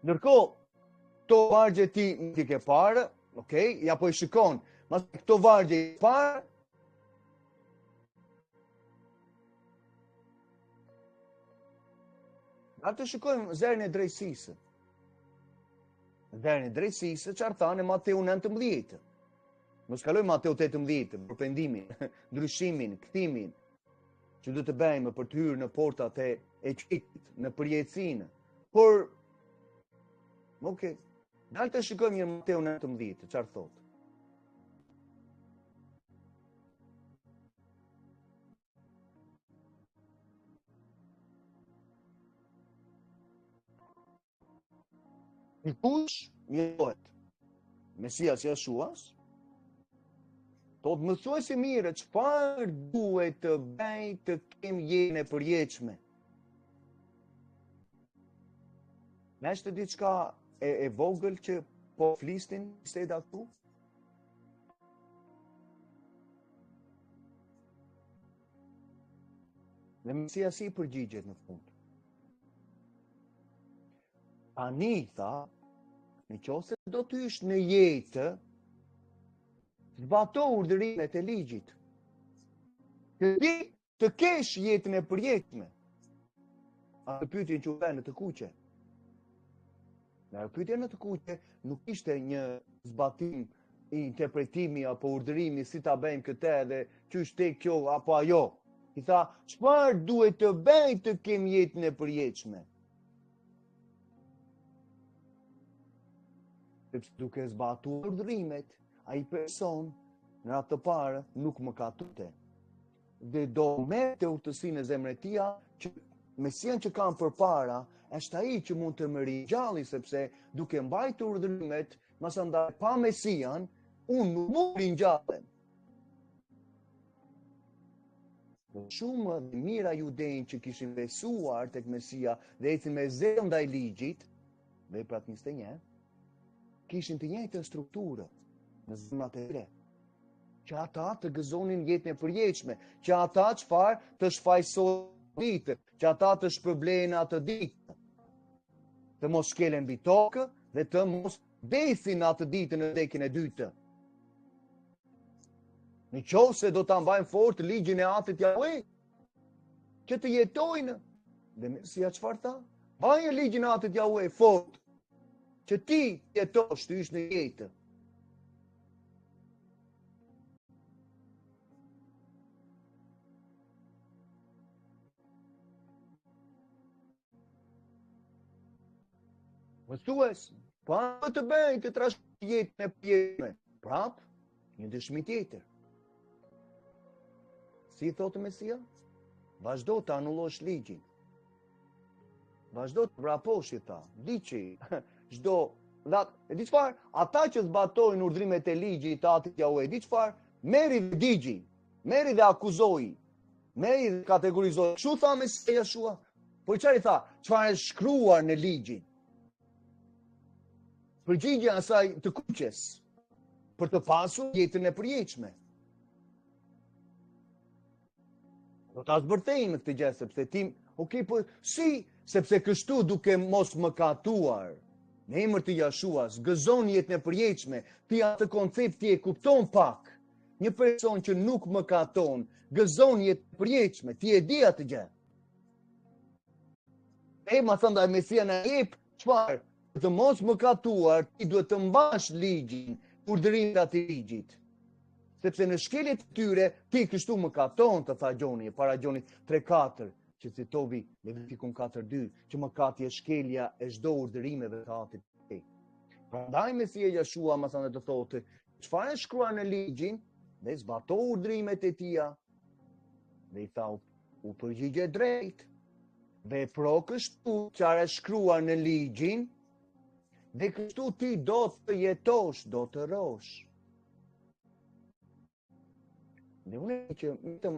Ndërkohë, këto vargje ti nuk i ke parë, okay? Ja po i shikon, mas këto vargje i parë, atë shikojmë zërin e drejtësisë. Zërin e drejtësisë, çfarë thanë Mateu 19. Mos kaloj Mateu 18 për pendimin, ndryshimin, kthimin që do të bëjmë për të hyrë në portat e qikit, në përjetësinë. Por, okay, dalë të shikojmë një Mateu 19, çfarë thotë. Dikush mjetohet, Mesias Jeshuas, do të mësoj si mire, çfarë duhet të bëj të kem jetën e përjetshme. Me është diçka e vogël që po flistin se da këtu? Dhe Mesia si përgjigjet në fund. Tani tha, në qoftë se do të hysh në jetë, zbato urdhërimet e ligjit. Që ti të kesh jetën e përjetshme. Atë pyetjen që u bën në të kuqe. Në pyetja në të kuqe nuk ishte një zbatim i interpretimi apo urdhërimi si ta bëjmë këtë dhe çysh te kjo apo ajo. I tha, çfarë duhet të bëj të kem jetën e përjetshme? Sepse duke zbatuar urdhërimet, ai person në atë të parë nuk më ka tute. Dhe do merr të urtësinë e zemrës tia që Mesian që kam përpara është ai që mund të më ringjalli, sepse duke mbajtur urdhërimet, masandaj pa Mesian, unë nuk mund të ringjallem. Shumë dhe mira judejnë që kishin besuar tek Mesia dhe ecin me zemër ndaj ligjit, veprat 21, kishin të njëjtën strukturë në zemrat e tyre. Që ata të gëzonin jetën e përjetshme, që ata çfarë të shfaqsojnë ditë, që ata të shpërblejnë atë ditë, të mos shkelen mbi tokë dhe të mos besin atë ditë në vdekjen e dytë. Në qoftë se do ta mbajnë fort ligjin e Atit Jahve, që të jetojnë, dhe Mesia çfarë tha? Mbaje ligjin e Atit Jahve fort, që ti jetosh të hysh në jetë. Mësues, pa të bëjnë të trash jetën e përjetshme, prap, një dëshmi tjetër. Si thotë Mesia? Vazhdo të anullosh ligjin. Vazhdo të vraposh, i tha. Diçi, çdo e di çfarë? Ata që zbatojnë urdhrimet e ligjit të Atit Jahve, di çfarë? Merri dhe digji, merri dhe akuzoi, merri dhe kategorizoi. Kështu tha Mesia Jeshua. Po çfarë i tha? Çfarë është shkruar në ligjin? Përgjigja asaj të kuqes për të pasur jetën e përjetshme. Do ta zbërthejmë këtë gjë sepse tim, okay, po si, sepse kështu duke mos mëkatuar në emër të Jeshuas, gëzon jetën e përjetshme, ti atë koncept ti e kupton pak. Një person që nuk mëkaton, gëzon jetën e përjetshme, ti e di atë gjë. Ma thënë ai Mesia na jep çfarë? Të mos mëkatuar, ti duhet të mbash ligjin, urdhërimet e atij ligjit. Sepse në shkeljet e tyre, ti kështu mëkaton, të tha Gjoni, para Gjonit 3:4, që citovi Levitikun 4:2, që mëkati është shkelja e çdo urdhërimeve të Atit. Prandaj Mesia Jeshua më thanë të thotë, çfarë është shkruar në ligjin, dhe zbato urdhërimet e tia. Dhe i tha, u përgjigje drejt, dhe pro kështu çfarë është shkruar në ligjin, dhe kështu ti do të jetosh, do të rosh. Dhe unë që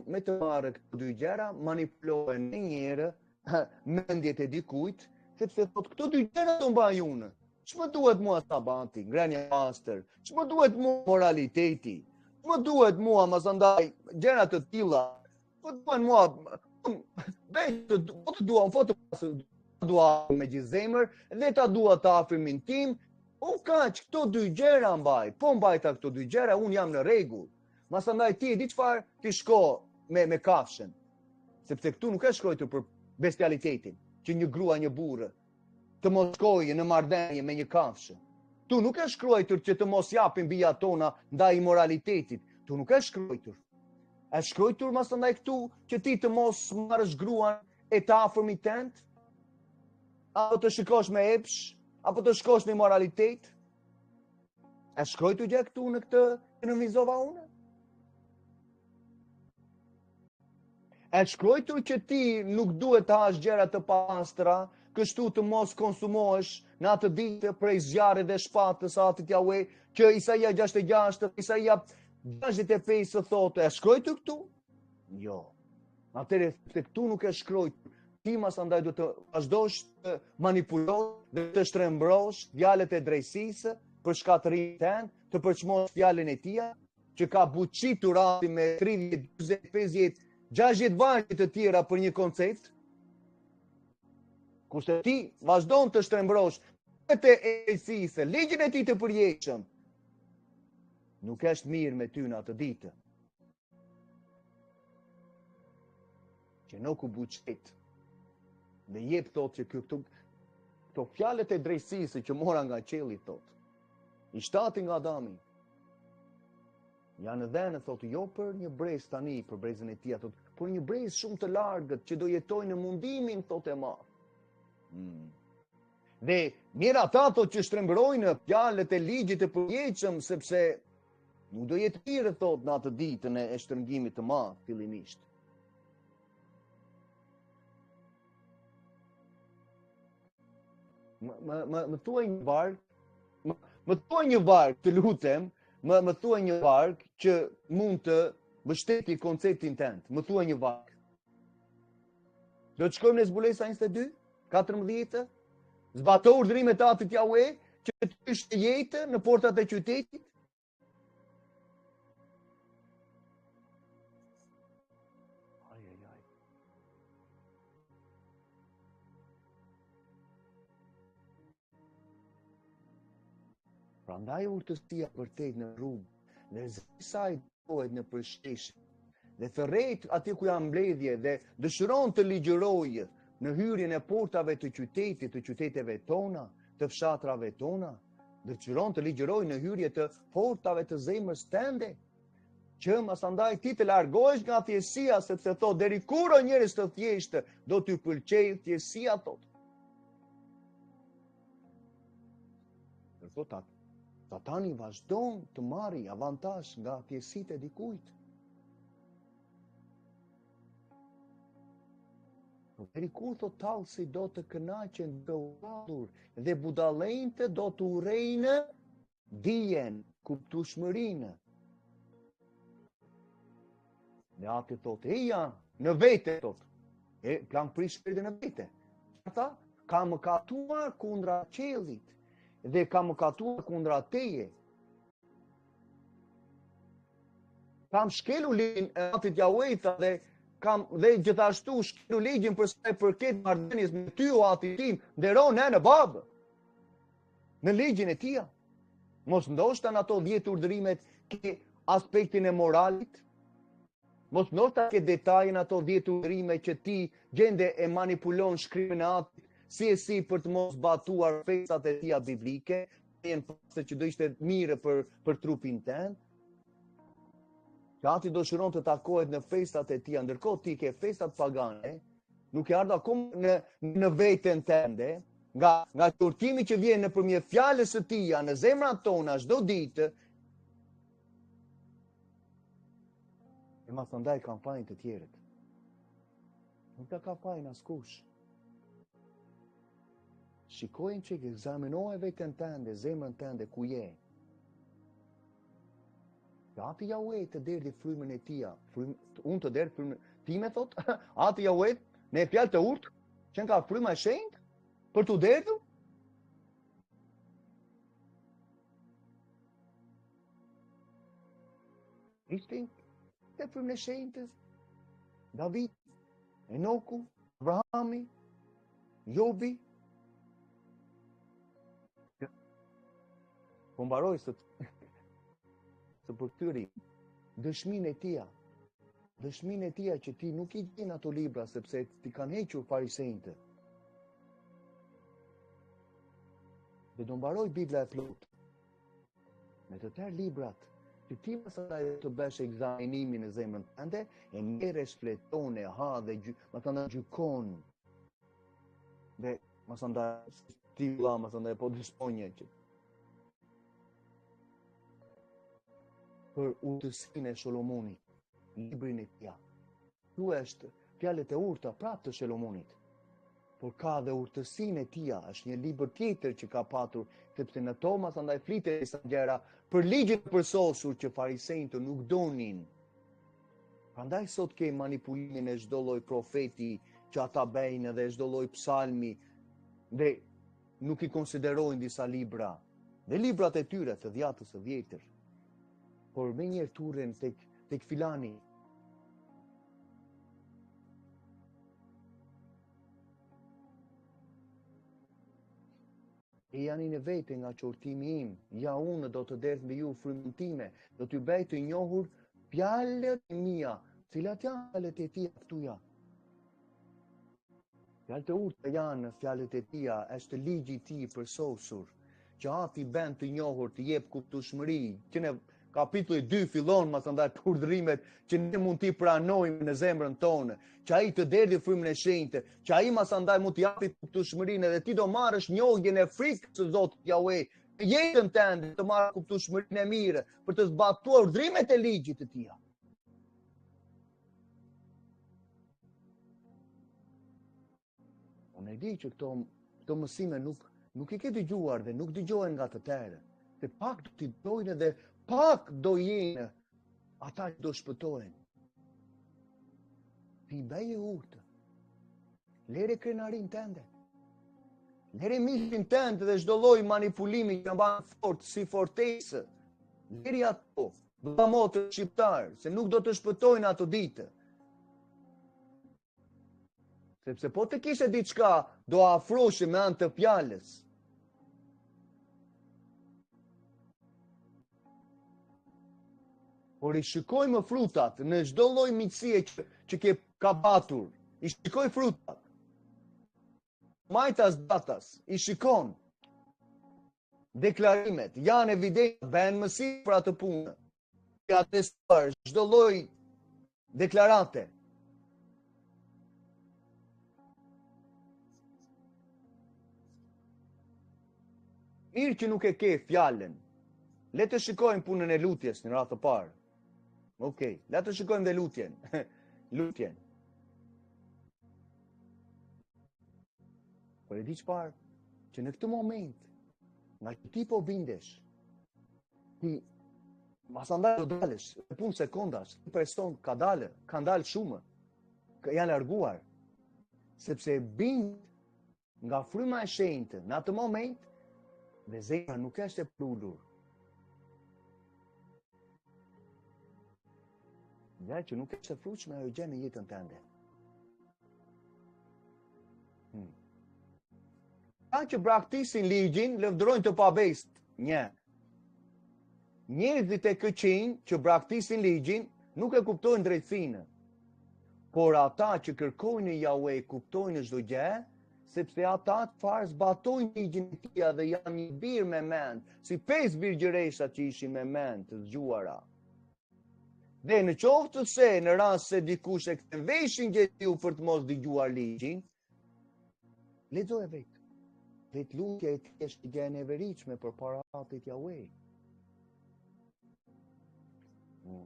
me të marrë këtë dy gjëra, manipulohen në njëherë mendjet e dikujt, sepse thot këto dy gjëra do mbaj unë. Ç'më duhet mua sabati, ngrënia pastër, ç'më duhet mua moraliteti, ç'më duhet mua masandaj gjëra të tilla, po duhen mua po të duam foto dua me gjithë zemër dhe ta dua të afrimin tim. O kaq, këto dy gjëra mbaj. Po mbajta këto dy gjëra, unë jam në rregull. Masandaj ti di çfarë, ti shko me kafshën. Sepse këtu nuk është shkruar për bestialitetin, që një grua, një burrë të mos shkojë në marrëdhënie me një kafshë. Tu nuk është shkruar që të mos japin bijat tona ndaj immoralitetit. Tu nuk është shkruar. Është shkruar masandaj këtu që ti të mos marrësh gruan e të afërmit tënd, apo të shikosh me epsh, apo të shkosh në moralitet. Është shkruar gjë këtu në këtë që në vizova unë? Është shkruar që ti nuk duhet të hash gjëra të pastra, kështu të mos konsumohesh në atë ditë prej zjarrit dhe shpatës atit Jahve, që Isaia 66, Isaia 65 thotë. Është shkruar këtu? Jo. Atëherë këtu nuk është shkruar. Ti masandaj duhet të vazhdosh të manipulosh dhe të shtrembrosh fjalët e drejtësisë për shkatërimin tënd, të përçmosh fjalën e tij, që ka buçitur aty me 30, 40, 50, 60 vargje të tjera për një koncept. Kurse ti vazhdon të shtrembrosh fjalët e drejtësisë, ligjin e tij të përjetshëm, nuk është mirë me ty në atë ditë. Që nuk u buçet. Dhe jep thotë që këto fjalët e drejtësisë që mora nga qielli thotë, i shtati nga Adami, janë dhënë thotë jo për një brez tani, për brezën e tij thotë, por një brez shumë të largët që do jetojnë në mundimin thotë e madh. Dhe mirë ata thotë që shtrembrojnë fjalët e ligjit të përjetshëm, sepse nuk do jetë mirë thotë në atë ditën e shtrëngimit të madh fillimisht. Më thuaj një varg, më thuaj një varg, të lutem, më thuaj një varg që mund të mbështeti konceptin tënd. Më thuaj një varg. Do të shkojmë në Zbulesa 22, 14, zbato urdhrimet e atit Jahve që të ishte jetë në portat e qytetit. Prandaj urtësia vërtet në rrugë, dhe saj dohet në përsheshje, dhe thërrejt aty ku janë mbledhje dhe dëshiron të ligjërojë në hyrjen e portave të qytetit, të qyteteve tona, të fshatrave tona, dëshiron të ligjërojë në hyrje të portave të zemrës tënde, që masandaj ti të largohesh nga thjeshtësia, sepse thotë deri kur o njerëz të thjeshtë do t'ju pëlqejë thjeshtësia thotë. Thotë Satani vazhdon të marrë avantazh nga thjesësitë e dikujt. Deri kur thot tallësi do të kënaqen të udhëtur dhe budallëntë do të urrejnë dijen, kuptueshmërinë. Dhe atë thot, eja, në vete thot. Plan prish shpirtin në vete. Ata ka mëkatuar kundra qiellit dhe ka mëkatuar kundra teje. Kam shkelu ligjin e atit Jahve dhe gjithashtu shkelu ligjin për sa i përket marrëdhënies me ty o atit tim, ndero në babë. Në ligjin e tij. Mos ndoshta në ato 10 urdhërimet ke aspektin e moralit. Mos ndoshta ke detajin ato 10 urdhërime që ti gjende e manipulon shkrimin e atit si për të mos batuar festat e tia biblike, jenë pasë që do ishte mire për trupin tënd. Që ati do shëron të takohet në festat e tia, ndërkohë ti ke festat pagane, nuk e ardha kumë në vetën tënde, nga turtimi që vjen nëpërmjet fjalës së tia në zemrat tona çdo ditë, e mas ndaj kanë fajin të tjerët. Nuk ta ka fajin askush. Shikojnë që ekzaminoje vetën tënde, zemrën tënde, ku je. Ati Jahve të derdi frymën e tia, unë të derdi frymën time, thot, ati Jahve, në fjalë të urtë, që ka fryma e shenjtë, për të derdu? Ishte të frymën e shenjtës, David, Enoku, Abrahami, Jobi, po mbaroj së përktyri dëshminë e tia. Dëshminë e tia që ti nuk i gjen ato libra sepse ti kanë hequr farisejtë. Dhe do mbaroj Bibla e plot. Me të tërë librat, që ti pastaj të bësh ekzaminimin e zemrën tënde, e merresh fleton e ha dhe gjykon. Dhe masandaj stila, masandaj po disponje që për urtësinë e Solomonit, librin e tij. Ky është fjalët e urta prapë të Solomonit. Por ka dhe urtësinë e tij, është një libër tjetër që ka patur, sepse në to masandaj flitet disa gjëra për ligjin e përsosur që farisejtë nuk donin. Prandaj sot ke manipulimin e çdo lloj profeti që ata bëjnë dhe çdo lloj psalmi dhe nuk i konsiderojnë disa libra. Dhe librat e tyre të Dhjatës së Vjetër. Por me njerë turën tek filani. E janë në vete nga qortimi im, ja unë do të derdh mbi ju frymën time, do t'ju bëj të njohur fjalët e mia, cilat janë fjalët e tij tuja. Fjalët e urta janë fjalët e tij, është ligji i tij përsosur, që ati bën të njohur, të jep kuptueshmëri, që ne kapitulli 2 fillon masandaj urdhërimet që ne mund t'i pranojmë në zemrën tonë, që ai të derdhë frymën e shenjtë, që ai masandaj mund t'i japi kuptueshmërinë dhe ti do marrësh njohjen e frikës së Zotit Yahweh, në jetën tënde të marrë kuptueshmërinë e mirë për të zbatuar urdhrimet e ligjit të tij. Unë e di që këto mësime nuk i ke dëgjuar dhe nuk dëgjohen nga të tjerë. Se pak do t'i dojnë dhe pak do jenë ata që do shpëtojnë. Ti bëje urtë. Lere krenarin tënde. Lere mishin tënde dhe çdo lloj manipulimi që mban fort si fortesë. Leri ato, bamotë shqiptar, se nuk do të shpëtojnë ato ditë. Sepse po të kishe diçka, do afroshi me anë të fjalës. Por i shikojmë frutat në çdo lloj miqësie që ka batur. I shikoj frutat. Majtas datas, i shikon. Deklarimet, janë evident, bën mësi për atë punë. Ka testuar çdo lloj deklarate. Mirë që nuk e ke fjalën. Le të shikojmë punën e lutjes në radhë të parë. Okej, le të shikojmë dhe lutjen. Lutjen. Por e di çfarë? Që në këtë moment, nga që ti po bindesh, ti masandaj do dalësh, e punë sekondash, një person kanë dalë shumë, janë larguar, sepse bind nga fryma e shenjtë në atë moment, dhe zemra nuk është e prullur. Dhe që nuk është e frutshme ajo gjë në jetën tënde. Ta që braktisin ligjin, lëvdrojnë të pabest. Një. Njerëzit e këqinj që braktisin ligjin, nuk e kuptojnë drejtsinë. Por ata që kërkojnë Yahweh kuptojnë çdo gjë, sepse ata farë zbatojnë ligjin e tij dhe janë një birë me mend, si 5 birgjëresha që ishin me mend të zgjuara. Dhe në qoftë se në rast se dikush e këtë veshin gjetiu për të mos dëgjuar ligjin, lexoje vetë. Vetë lutja e tij është gjë e neveritshme përpara Atit Yahweh.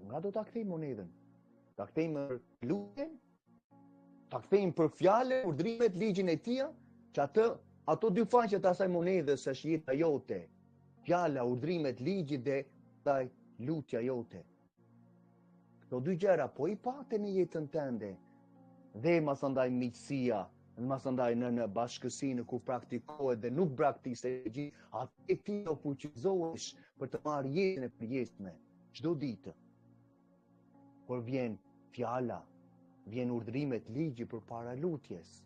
Nga do ta kthejmë monedën? Ta kthejmë lutjen? Ta kthejmë për fjalë, urdhrimet, ligjin e tij, që ato dy faqe të asaj monedhës është jeta jote. Fjala, urdhrimet, ligji dhe lutja jote. Këto dy gjëra po i pate në jetën tënde. Dhe masandaj miqësia, masandaj në bashkësinë ku praktikohet dhe nuk praktikse gjithë, atë ti do fuqizohesh për të marrë jetën e përjetshme çdo ditë. Por vjen fjala, vjen urdhrimet, ligji përpara lutjes.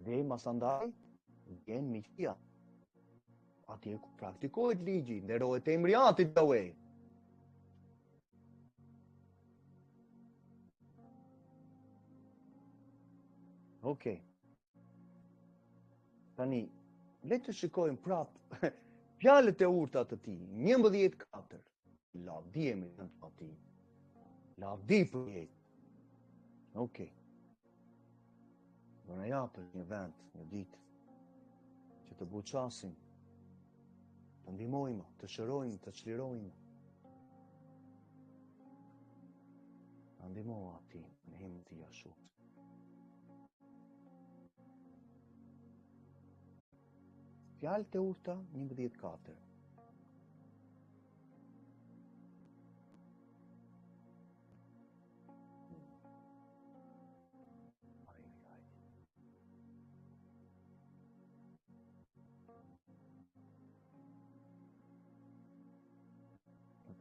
Dhe masandaj, vjen miqësia. Atje ku praktikohet ligji, nderohet emri i Atit Yahweh. Okej. Tani, le të shikojmë prap fjalët e urta të tij. 11:4. Lavdi emri të Atij. Lavdi për jetë. Okej. Do na japë një vend, një ditë, që të buçasim, të ndihmojmë, të shërojmë, të çlirojmë. Ta ndihmojmë Ati në emrin të Jashu. Fjalët e urta 11:4.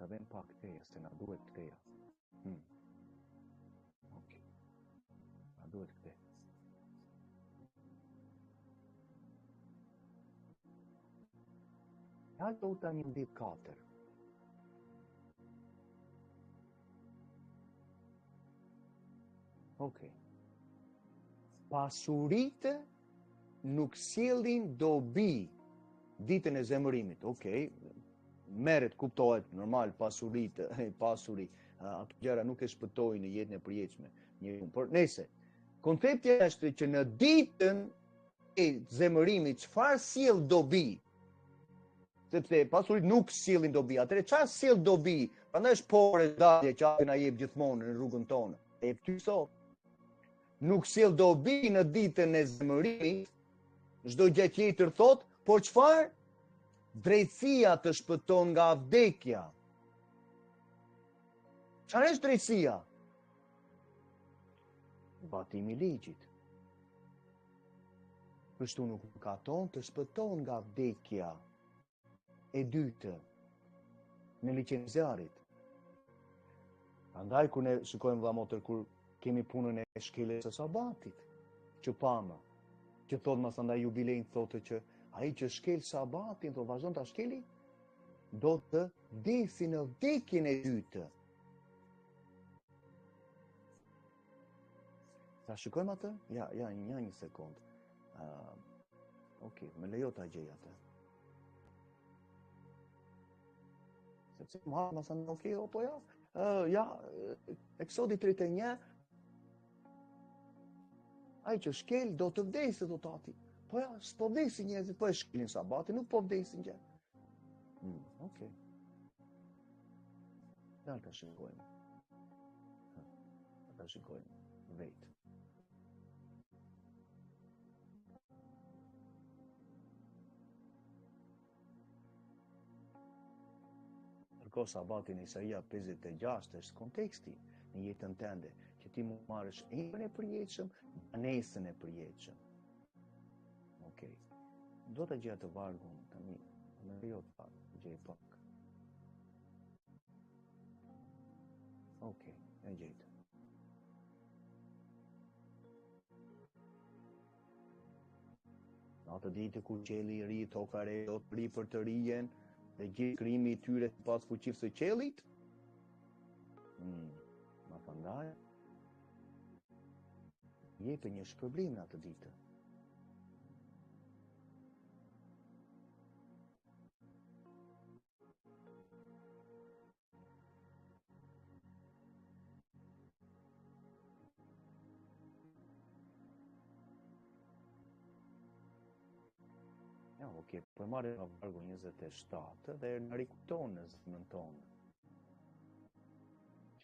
Ta vem pak këteja, se na duhet këteja. Okej. Na duhet këte. Fjalët e urta 11:4. Okej. Pasuritë nuk sjellin dobi ditën e zemërimit. Okej. Merret, kuptohet, normal, pasuri, ato gjëra nuk e shpëtojnë në jetën e përjetshme. Por nëse koncepti është që në ditën e zemërimit çfarë sjell dobi? Sepse pasurit nuk sjellin dobi. Atëherë çfarë sjell dobi? Prandaj është porë dalje që ai na jep gjithmonë në rrugën tonë. E ty sot. Nuk sjell dobi në ditën e zemërimit, çdo gjë tjetër thot, por çfarë? Drejtësia të shpëton nga vdekja. Çfarë është drejtësia? Batimi i ligjit. Kështu nuk mëkaton, të shpëton nga vdekja. E dytë, në ligjin e zjarit. Prandaj kur ne shikojmë vëllai kur kemi punën e shkeljes së sabatit, që pamë, që thotë masandaj jubilejin thotë që ai që shkel sabatin, do vazhdon ta shkeli, do të vdesi në vdekjen e dytë. Ta shikojmë atë? Ja, një sekond. Okej, më lejo ta gjej atë. Sepse më thënë, okej, po ja. Eksodi 31, ai që shkel do të vdesë, do të ati. Po ja, s'po vdesin njerëzit, po e shkelin sabatin, nuk po vdesin gjë. Okej. Dalë ta shikojmë. Ta shikojmë vetë. Ndërkohë sabatin e Isaia 56 është konteksti në jetën tënde, që ti mund marrësh emrin e përjetshëm, banesën e përjetshëm. Okej. Do të gjej të vargun tani, më lejo të gjej pak. Okej, e gjejtë. Në atë ditë kur qielli i ri, toka e re do të ri për të rijen, dhe gjithë krijimi i tyre pas fuqisë së qiellit. Ma prandaj jepë një shpërblim në atë ditë. Ja, okej, po marrë nga vargu 27 dhe në rikupton në zemrën tonë.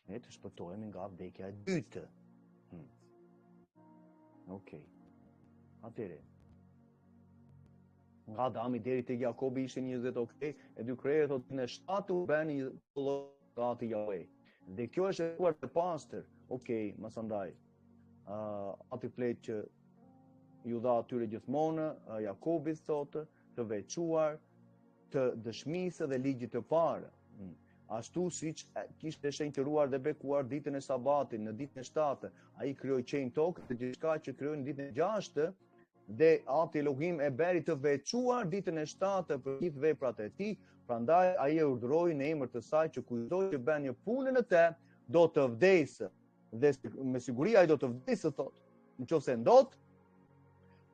Që ne të shpëtojmë nga vdekja e dytë. Okej. Atëre. Nga Adami deri te Jakobi ishin 20, okej, e dy krejë thotë në 7 u bën një Ati Yahweh. Dhe kjo është e të pastër. Okej, masandaj. Ati flet që ju dha atyre gjithmonë, Jakobit thotë, të veçuar, të dëshmisë dhe ligjit të parë. Ashtu siç kishte shenjtëruar dhe bekuar ditën e sabatit, në ditën e 7, ai krijoi qiellin tokë dhe gjithçka që krijoi në ditën e 6, dhe Ati Elohim e beri të veçuar ditën e 7 për gjithë veprat e tij, prandaj ai e urdhëroi në emër të saj që kudo që bën një punë në të, do të vdesë. Dhe me siguri ai do të vdesë, thotë. Nëse ndot,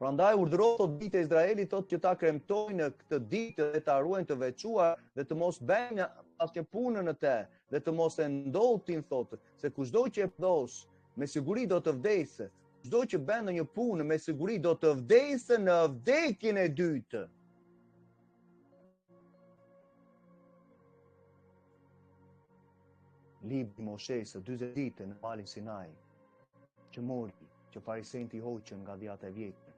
prandaj urdhëroi tot ditë e Izraelit tot që ta kremtojnë në këtë ditë dhe ta ruajnë të veçuar dhe të mos bëjnë asnjë punë në të, dhe të mos e ndotin, thotë, se kushdo që e pdos, me siguri do të vdesë. Çdo që bën një punë me siguri do të vdesë në vdekjen e dytë. Libri Moshes së 40 ditë në malin Sinai, që mori, që farisejt i hoqën nga dhjata e vjetër.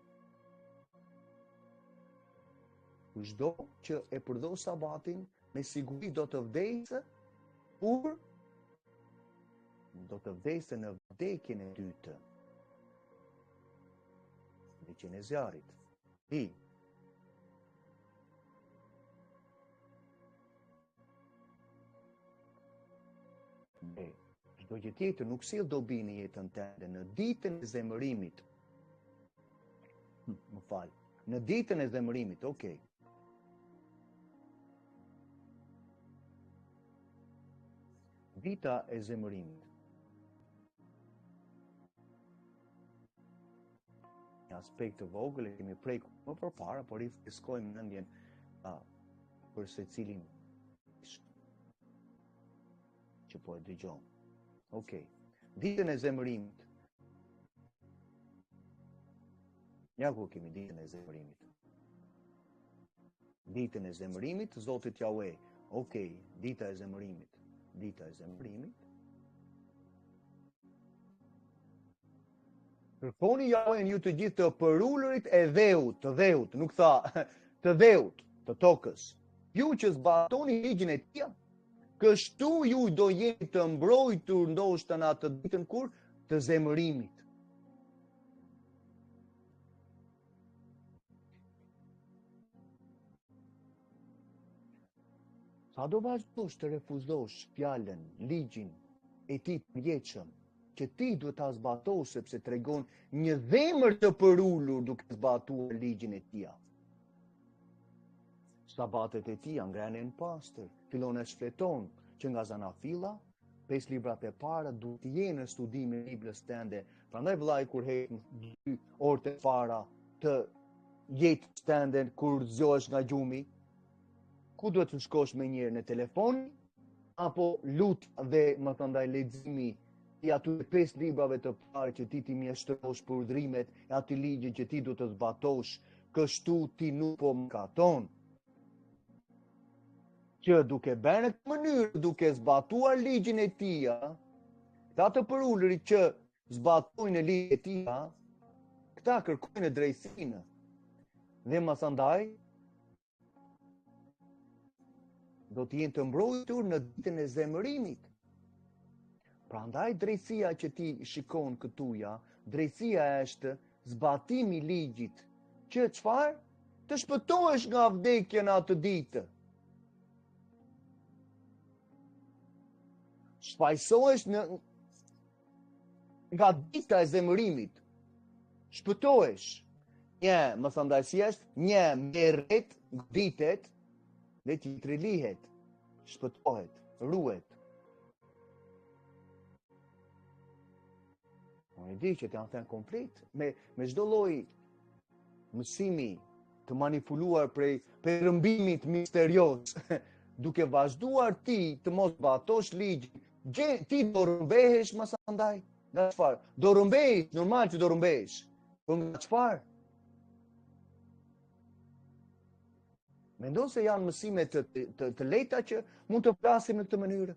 Kushdo që e përdos sabatin, me siguri do të vdesë, por do të vdesë në vdekjen e dytë. Vdekjen e zjarit. Çdo gjë tjetër nuk sill dobi në jetën tënde në ditën e zemërimit. Më fal. Në ditën e zemërimit, okay. Dita e zemërimit. Një aspekt të vogël e kemi prekur më përpara, por i riskojmë mendjen për secilin që po e dëgjon. Okej. Ditën e zemërimit. Ja ku kemi ditën e zemërimit. Ditën e zemërimit, Zotit Jahwe. Okej, dita e zemërimit. Dita e zemërimit. Kërkoni Jahwen ju të gjithë të përullurit e dheut, nuk tha të dheut, të tokës. Ju që zbatoni ligjin e tij, kështu ju do jeni të mbrojtur ndoshta në atë ditën kur të zemërimit. Sa do vazhdosh të refuzosh fjalën, ligjin e tij të mjetshëm, që ti duhet ta zbatosh sepse tregon një zemër të përullur duke zbatuar ligjin e tij. Sabatet e tij ngrenen pastër, fillon e shfleton që nga zanafilla, 5 librat e para duhet të jenë në studimin e Biblës tënde. Prandaj vllai kur he 2 orë të para të jetës tënde kur zgjohesh nga gjumi, ku duhet të shkosh më njëherë në telefon apo lut dhe më të ndaj leximi i aty 5 librave të parë që ti mjeshtrosh për urdhrimet e atij ligji që ti duhet të zbatosh, kështu ti nuk po mëkaton. Që duke bërë në këtë mënyrë, duke zbatuar ligjin e tij, ta të përullurit që zbatojnë ligjin e tij, këta kërkojnë drejtsinë. Dhe masandaj do të jenë të mbrojtur në ditën e zemërimit. Prandaj drejtësia që ti shikon këtuja, drejtësia është zbatimi i ligjit, që çfarë? Të shpëtohesh nga vdekja në atë ditë. Shfaqsohesh nga dita e zemërimit. Shpëtohesh. Një, më thëndaj si është, një merret, goditet, dhe ti trilihet, shpëtohet, ruhet. Unë e di që të janë thënë komplet, me çdo lloj mësimi të manipuluar prej përëmbimit misterios, duke vazhduar ti të mos zbatosh ligjin, ti do rrëmbehesh masandaj. Nga çfarë? Do rrëmbehesh, normal që do rrëmbehesh. Por nga çfarë? Mendon se janë mësime të lehta që mund të flasim në këtë mënyrë?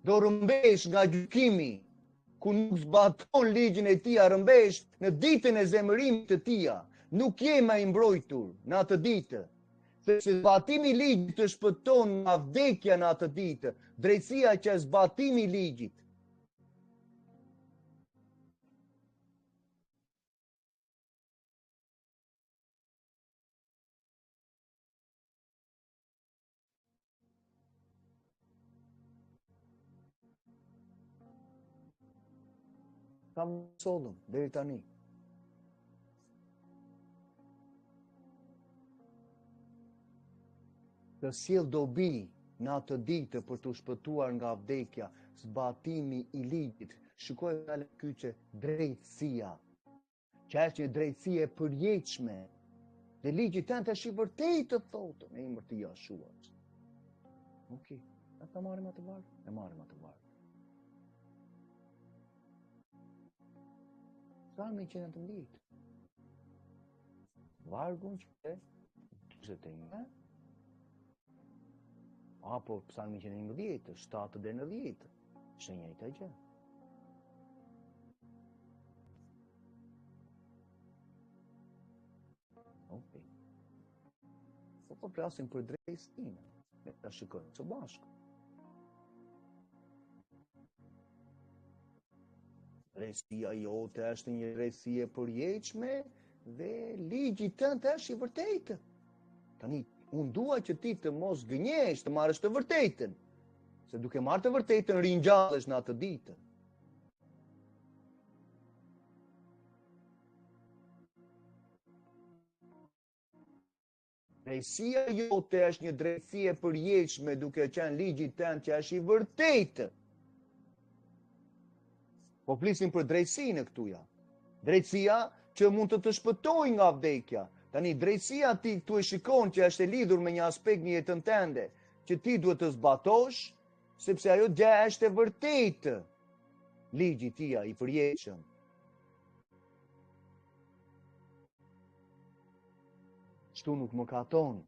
Do rrëmbehesh nga gjykimi, ku nuk zbaton ligjin e tij, rrëmbehesh në ditën e zemërimit të tij. Nuk je më i mbrojtur në atë ditë. Sepse zbatimi i ligjit të shpëton nga vdekja në atë ditë, drejtësia që është zbatimi i ligjit. Kam sollëm deri tani. të sjell dobi në atë ditë për të shpëtuar nga vdekja, zbatimi i ligjit. Shikoj fjalën kyçe drejtësia, që është një drejtësi e përjetshme. Dhe ligji tënd është i vërtetë, thotë në emër të Jashuat. Okej, ta marrim atë varg? E marrim atë varg. Psalmi 119. Vargun që 21. Apo Psalmi 111, 7 deri në 10. Është e njëjta gjë. Okej. Po flasim për drejtësinë. Ne ta shikojmë së bashku. Drejtësia jote është një drejtësi e përjetshme dhe ligji tënd është i vërtetë. Tani, unë dua që ti të mos gënjesh, të marrësh të vërtetën. Se duke marrë të vërtetën, ringjallesh në atë ditë. Drejtësia jote është një drejtësi e përjetshme duke qenë ligji tënd që është i vërtetë. Po flisim për drejtësinë këtu ja. Drejtësia që mund të shpëtojë nga vdekja. Tani drejtësia ti këtu e shikon që është e lidhur me një aspekt në jetën tënde, që ti duhet të zbatosh, sepse ajo gjë është e vërtetë. Ligji tia i përjetshëm. Kështu nuk më katon,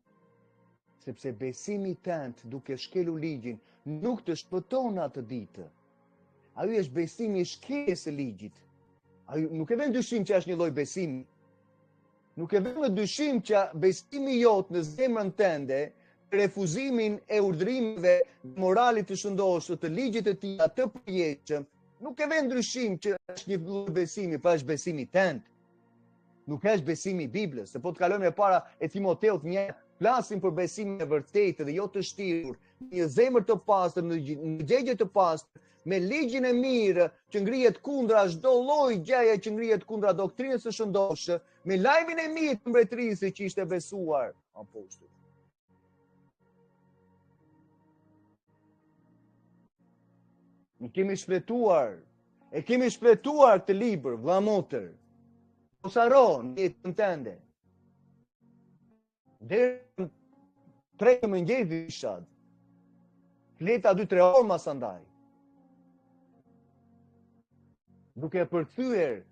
sepse besimi tënd duke shkelur ligjin nuk të shpëton atë ditë. Ajo është besimi i shkeljes së ligjit. Ajo nuk e vën dyshim që është një lloj besimi. Nuk e vën dyshim që besimi jot në zemrën tënde, refuzimin e urdhrimeve moralit të shëndoshë të ligjit të tij të përjetshëm, nuk e vën dyshim që është një lloj besimi, pa është besimi tënd. Nuk është besimi i Biblës, se po të kalojmë e para e Timoteut një, flasim për besimin e vërtetë dhe jo të shtirur, një zemër të pastër, në gjegje të pastër, me ligjin e mirë që ngrihet kundra çdo lloji gjëje që ngrihet kundra doktrinës së shëndoshë, me lajmin e mirë të mbretërisë që ishte besuar apostujt. Ne kemi shpletuar këtë libër, vëllazër. Mos harro në jetën tënde. Deri 3 mëngjesi shad. Fleta 2-3 orë mas andaj. Duke përkthyer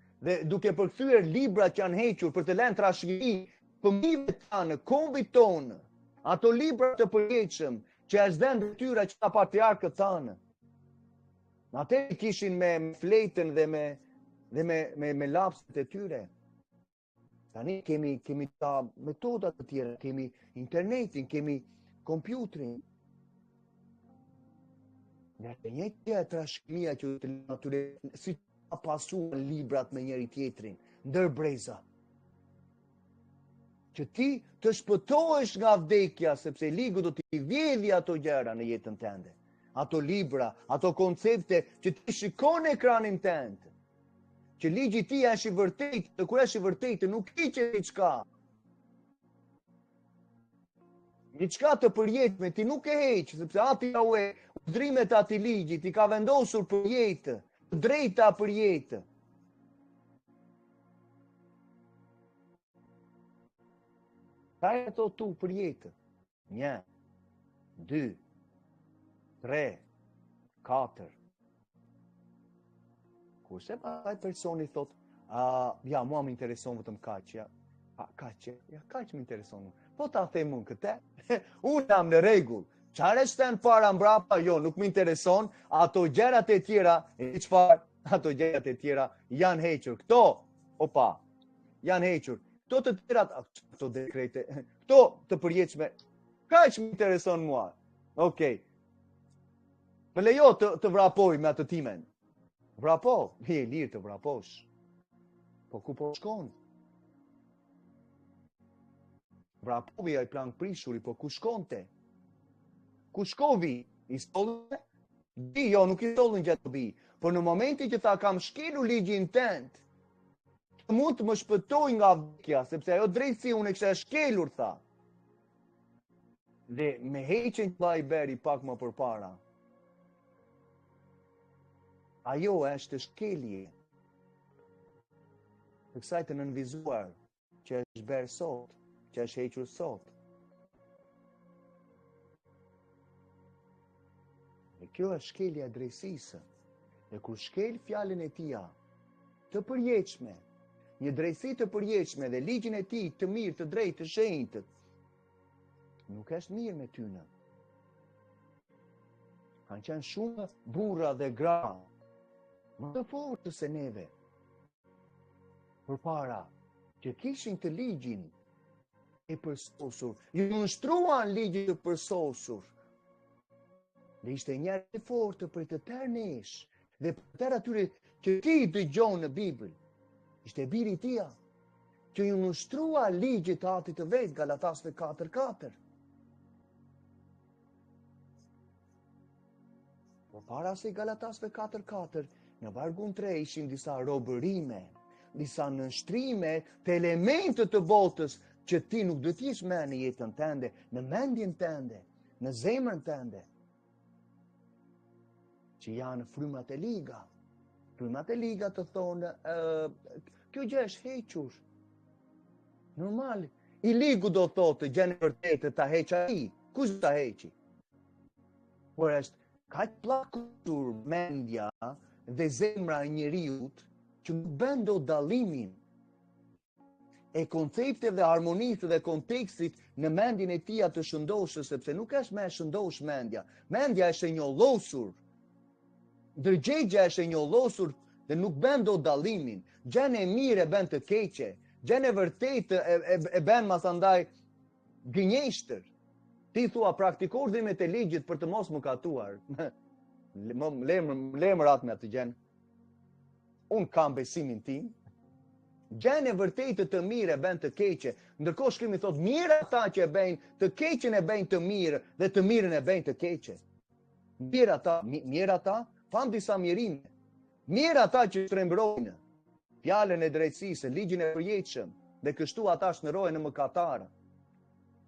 libra që janë hequr për të lënë trashëgimi fëmijëve tanë, kombit tonë, ato libra të përjetshëm që është dhënë detyra që ta patriarkët tanë. Atë kishin me fletën dhe me lapset e tyre. Tani kemi ta metoda të tjera, kemi internetin, kemi kompjuterin. Në të njëjtë trashëgimia që të natyre si ta pasuan librat me njëri tjetrin, ndër breza. Që ti të shpëtohesh nga vdekja, sepse ligu do t'i vjedhë ato gjëra në jetën tënde. Ato libra, ato koncepte që ti shikon në ekranin tënd. Që ligji ti është i vërtetë, dhe kur është i vërtetë nuk hiqet diçka. Diçka të përjetshme ti nuk e heq, sepse ati ka udhërimet e atij ligji, ti ka vendosur për jetë, drejta për jetë. Ka e to tu për jetë. 1, 2, 3, 4. Kurse pa ai personi thot, ja, mua më intereson vetëm kaq, ja. Kaq më intereson. Po ta them unë këtë. Unë jam në rregull. Çfarë është në para mbrapa? Jo, nuk më intereson. Ato gjërat e tjera, çfarë? Ato gjërat e tjera janë hequr. Këto, janë hequr. Këto të tjerat, këto dekrete, këto të përjetshme, kaq më intereson mua. Okej. Më lejo të vrapoj me atë timen. Vrapo, je lirë të vraposh. Po ku po shkon? Vrapovi ai plan prishuri, po ku shkonte? Ku shkovi? I stollën? Jo, nuk i stollën gjatë bi. Por në momentin që ta kam shkelur ligjin tënd, mund të më shpëtoj nga vdekja, sepse ajo drejtësi unë e kisha shkelur, tha. Dhe me heqen vllai Beri pak më përpara. Ajo është shkelje të kësaj të nënvizuar që është bërë sot, që është hequr sot. Dhe kjo është shkelja e drejtësisë. Dhe kur shkel fjalën e tija të përjetshme, një drejtësi të përjetshme dhe ligjin e tij të mirë, të drejtë, të shenjtë, nuk është mirë me tyne. Kanë qenë shumë burra dhe gra, më të fortë se neve, përpara që kishin të ligjin e përsosur, ju nështruan ligjin të përsosur. Dhe ishte njerë të fortë për të tërë nesh, dhe për tërë atyre që ti dëgjon në Bibël, ishte biri tia, që ju nështrua ligjit të atit të vetë, Galatasve 4:4. Por para se Galatasve 4:4, në vargun 3 ishin disa robërime, disa nështrime të elementët të botës që ti nuk do t'jesh me në jetën tënde, në mendjen tënde, në zemrën tënde, që janë frymat e liga. Frymat e liga të thonë, kjo gjë është hequr. Normal, i ligu do thotë gjën e vërtetë ta heq ai, kush ta heqi? Por është kaq plakur mendja dhe zemra e njeriut që nuk bën dot dallimin e konceptet dhe harmonisë dhe kontekstit në mendjen e tij të shëndoshë, sepse nuk është më e shëndosh mendja. Mendja është e njollosur. Ndërgjegja është e njollosur dhe nuk bën dot dallimin. Gjën e mirë e bën të keqe, gjën e vërtetë e bën masandaj gënjeshtër. Ti thua praktiko urdhrimet e ligjit për të mos mëkatuar. Lemrat me atë gjën. Unë kam besimin tim. Gjën e vërtetë të mirë e bën të keqe, ndërkohë shkrimi thot mirë ata që e bëjnë të keqen e bëjnë të mirë dhe të mirën e bëjnë të keqe. Mirë ata, fam disa mirime. Mirë ata që shtrembrojnë fjalën e drejtësisë, ligjin e përjetshëm, dhe kështu ata shndrohen në mëkatarë.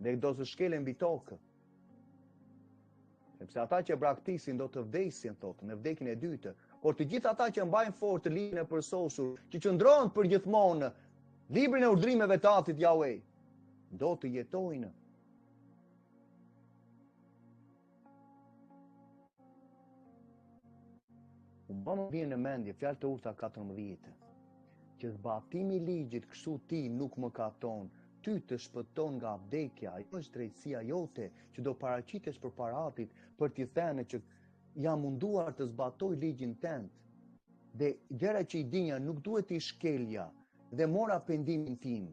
Dhe do të shkelen mbi tokë. Sepse ata që braktisin do të vdesin, thotë, në vdekjen e dytë. Por të gjithë ata që mbajnë fort të ligjin e përsosur, që qëndrohen përgjithmonë në librin e urdhrimeve të Atit Jahve, do të jetojnë. Më vjen në mendje fjalë të Urtha 14, që zbatimi i ligjit kështu ti nuk mëkaton, ty të shpëton nga vdekja, ajo është drejtësia jote që do paraqitesh përpara Atit për t'i thënë që jam munduar të zbatoj ligjin tënd. Dhe gjëra që i dinja nuk duhet t'i shkelja dhe mora pendimin tim.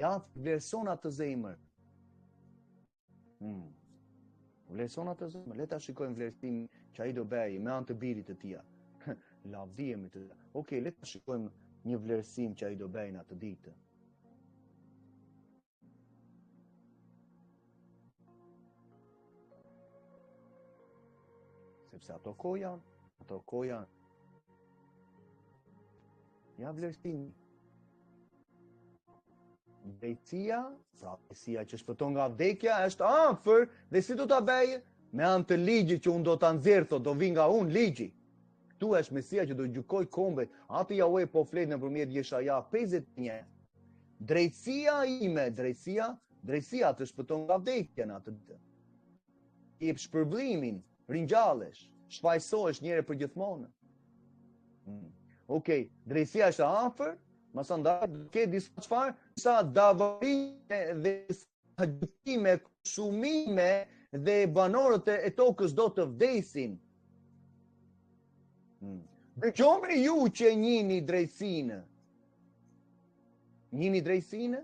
Ja vlerëson atë zemër. Vlerëson atë zemër. Le ta shikojmë vlerësimin që ai do bëjë me anë të birit të tij. Lavdihemi të. Okej, le ta shikojmë një vlerësim që ai do bëjë në atë ditë. Sepse ato ko janë. Ja vlerësimi. Drejtësia, pra drejtësia që shpëton nga vdekja, është afër dhe si do ta bëjë? Me anë të ligjit që unë do ta nxjerr, thotë, do vi nga unë ligji. Tu është Mesia që do gjykoj kombet. Atë Jahve po flet nëpërmjet Jeshaja 51. Drejtësia ime, drejtësia të shpëton nga vdekja në atë ditë. Jep shpërblimin, ringjallesh, shfaqsohesh njëherë për gjithmonë. Okej, drejtësia është afër, masandaj ke disa davarime dhe gjykime, konsumime dhe banorët e tokës do të vdesin. Dëgjoni ju që njihni drejtësinë. Njihni drejtësinë?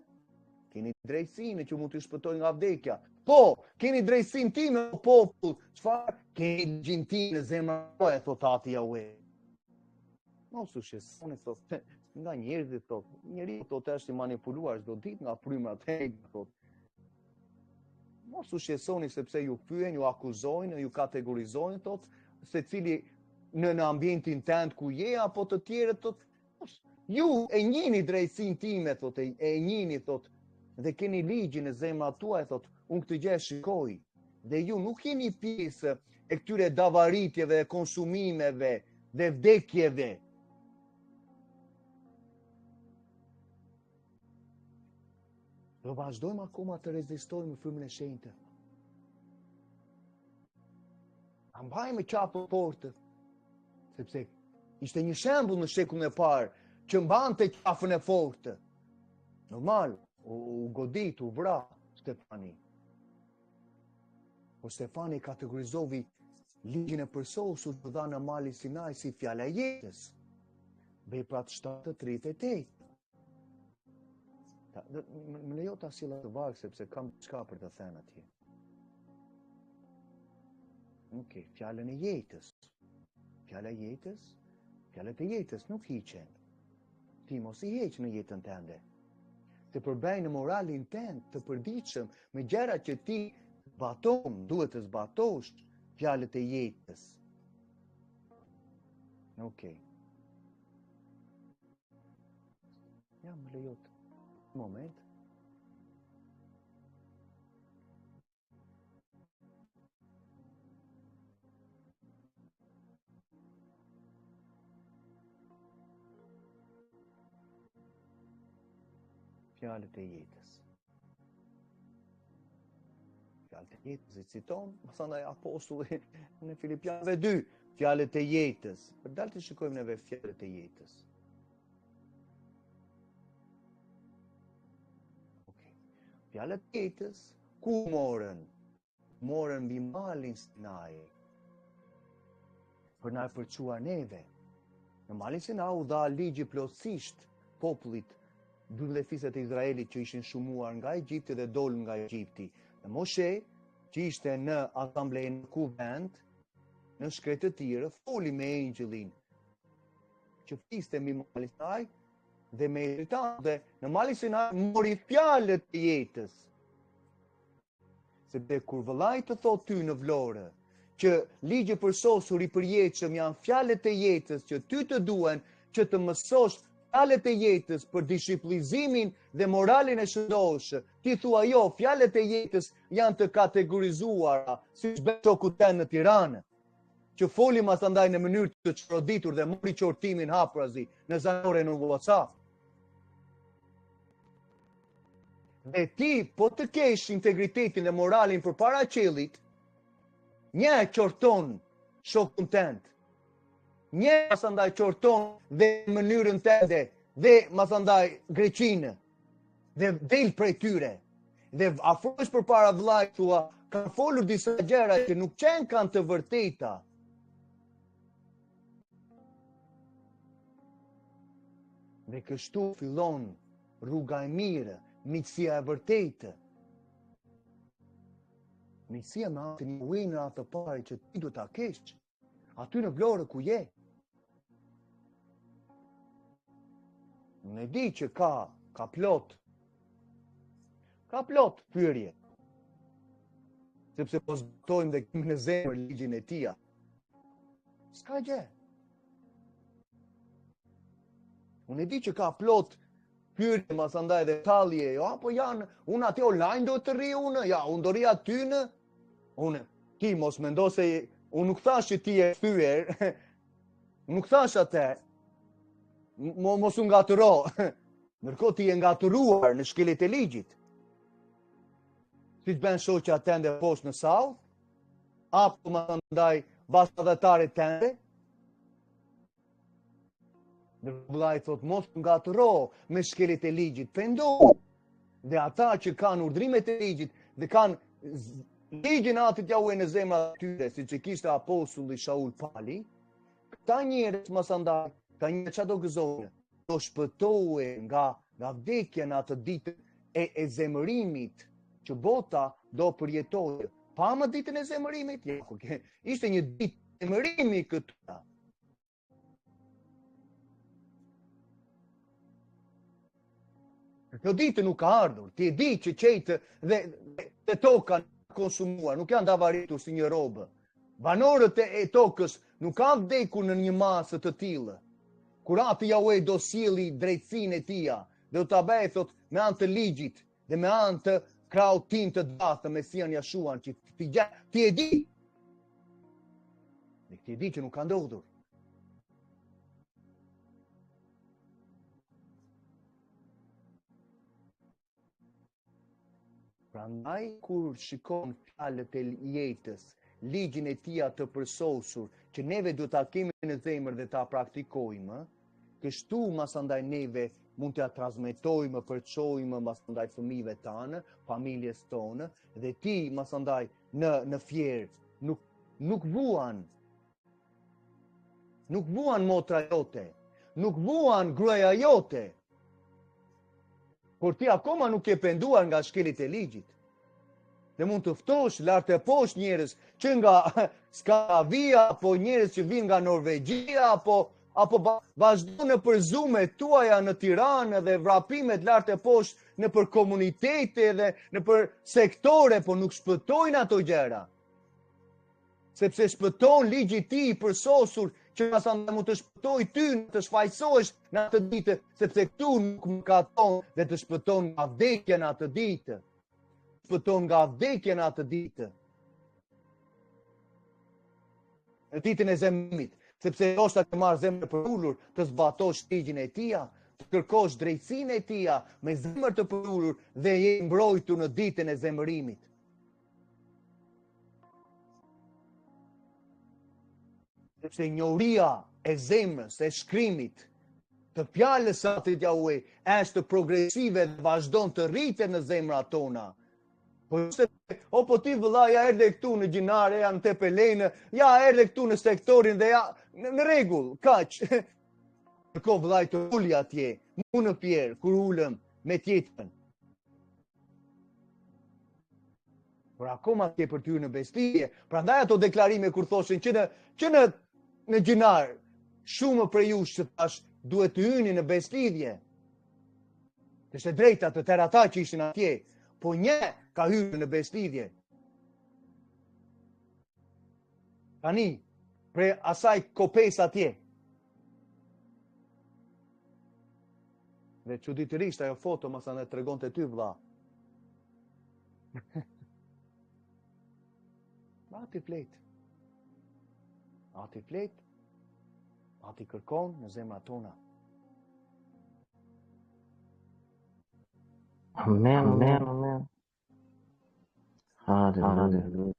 Keni drejtësinë që mund të shpëtoj nga vdekja. Po, keni drejtësinë time o popull, çfarë? Keni ligjin tim në zemrën tuaj, thotë Ati Jahve. Mos u shqetësoni, thotë, nga njerëzit, thotë. Njeriu thotë është i manipuluar çdo ditë nga frymrat e tij, thotë. Mos u shqetësoni sepse ju pyen, ju akuzojnë, ju kategorizojnë, thotë, secili në ambientin tënd ku je apo të tjerët, thotë. Ju e njihni drejtësinë time, thotë, e njihni, thotë, dhe keni ligjin në zemrat tuaj, thotë. unë këtë gjë shikoj, dhe ju nuk jeni pjesë e këtyre davaritjeve, konsumimeve dhe vdekjeve. Do vazhdojmë akoma të rezistojmë në frymën e shenjtë. A mbajmë qafë në portë, sepse ishte një shembull në shekullin e parë që mbante qafën e fortë. Normal, u godit, u vra Stefani. Po Stefani kategorizovi ligjin e përsosur të dha në mali Sinai si fjala e jetës. Veprat 7:38. Më lejo ta sjell të varg sepse kam çka për të thënë atje. Okej, fjalën e jetës. Fjala e jetës, fjalët e jetës nuk hiqen. Ti mos i heq në jetën tënde. Të përbëj në moralin tënd të përditshëm me gjëra që ti duhet të zbatosh fjalët e jetës. Okej. Ja, më lejot. Moment. Fjalët e jetës. Fjalët e jetës i citon, pastaj apostulli në Filipianëve 2, fjalët e jetës. Për dalë të shikojmë neve fjalët e jetës. Okay. Fjalët e jetës ku morën? Morën mbi malin Sinai. Për na përçuar neve. Në malin Sinai u dha ligji plotësisht popullit 12 fiset e Izraelit që ishin shumuar nga Egjipti dhe dolën nga Egjipti. Dhe Moshe, që ishte në asamblejën në kuvend, në shkretë të tjera, foli me engjëllin që fliste mbi malin Sinai dhe me irritant dhe në malin Sinai mori fjalët e jetës. Sepse kur vëllai të thot ty në Vlorë që ligji përsosur i përjetshëm janë fjalët e jetës që ty të duhen që të mësosh fjalët e jetës për dishiplizimin dhe moralin e shëndoshë, ti thua jo, fjalët e jetës janë të kategorizuara, si shbe shoku ten në Tiranë, që foli masandaj në mënyrë të çroditur dhe mori qortimin haprazi në zanore në WhatsApp. Dhe ti, po të kesh integritetin dhe moralin për para qelit, një e qorton shokun tënd. Një masandaj qorton dhe mënyrën tënde dhe masandaj greqinë dhe del prej tyre dhe afrohesh përpara vllait thua ka folur disa gjëra që nuk kanë të vërteta. Dhe kështu fillon rruga e mirë, miqësia e vërtetë. Miqësia me atë një ujnë atë pari që ti du ta kesh, aty në Vlorë ku je. Në di që ka plot pyetje. Sepse po zbatojmë dhe kemi në zemër ligjin e tia. S'ka gjë. Unë e di që ka plot pyetje masandaj dhe tallje, jo, apo janë, unë atje online do të rri unë, ja, unë do rri aty në, unë, ti mos mendo se, unë nuk thash që ti e thyer, nuk thash atë, mos unë ngatëro, nërko ti e ngatëruar në shkelit e ligjit. Si të ben shoqja tende poshtë në sau, apo masandaj bashkëdhetarit tende, dhe vllai thot mos ngatëro me shkelit e ligjit, pendo. Dhe ata që kanë urdhrimet e ligjit dhe kanë ligjin atë t'ja ue në zemrat tyre, si që kishte apostulli Shaul Pali, këta njerëz masandaj, ka një që do gëzojnë, do shpëtohe nga vdekja në atë ditë e zemërimit që bota do përjetojë. Pa më ditën e zemërimit? Ja, ishte një ditë zemërimi këtu. Kjo ditë nuk ka ardhur, ti e di që qejtë dhe toka konsumuar, nuk janë davaritur si një robë. Banorët e tokës nuk kanë vdekur në një masë të tillë. Kur atë Jahue do sjellë drejtsinë e tij, dhe do ta bëjë thot me anë të ligjit dhe me anë të krau tim të datë Mesian Jashuan që ti e di. Dhe ti e di që nuk ka ndodhur. Prandaj kur shikon fjalët e jetës, ligjin e tij të përsosur, që neve duhet ta kemi në zemër dhe ta praktikojmë, kështu masandaj neve mund t'ja transmetojmë, përçojmë masandaj fëmijëve tanë, familjes tonë, dhe ti masandaj në fjerë nuk vuan. Nuk vuan motra jote, nuk vuan gruaja jote. Por ti akoma nuk je penduar nga shkelit e ligjit. Dhe mund të ftosh lart e poshtë njerëz që nga Skandinavia, apo njerëz që vinë nga Norvegjia, apo vazhdo në përzumet tuaja në Tiranë dhe vrapimet lart e poshtë në për komunitete dhe në për sektore, po nuk shpëtojnë ato gjëra. Sepse shpëton ligji i tij i përsosur, që masandaj mund të shpëtoj ty, të shfaqësohesh në atë ditë, sepse këtu nuk mëkaton dhe të shpëton nga vdekja në atë ditë. Shpëton nga vdekja në atë ditë. Në ditën e zemrimit, sepse ndoshta të marrë zemër për ulur, të zbatosh ligjin e tij, të kërkosh drejtsinë e tij me zemër të përulur dhe je mbrojtur në ditën e zemërimit. Sepse njohuria e zemrës, e shkrimit, të fjalës së Atit Jahue, është progresive dhe vazhdon të rritet në zemrat tona. Po ti vëlla, ja erdhe këtu në gjinare, janë te Pelene, ja erdhe këtu në sektorin dhe ja, në rregull, kaq. Kërko vëllai të uli atje, mu në fjerë, kur ulëm me tjetën. Por akoma ke për ty në bestie, prandaj ato deklarime kur thoshin që në gjinar, shumë për ju që tash duhet të hyni në bestlidhje. Ishte drejta të tërë ata që ishin atje, po një ka hyrë në bestlidhje. Tani, pre asaj kopes atje. Dhe çuditërisht ajo foto masa ne tregonte ty vëlla. Ati flet. Ati flet. Ati kërkon në zemrat tona. Amen. Hallelujah.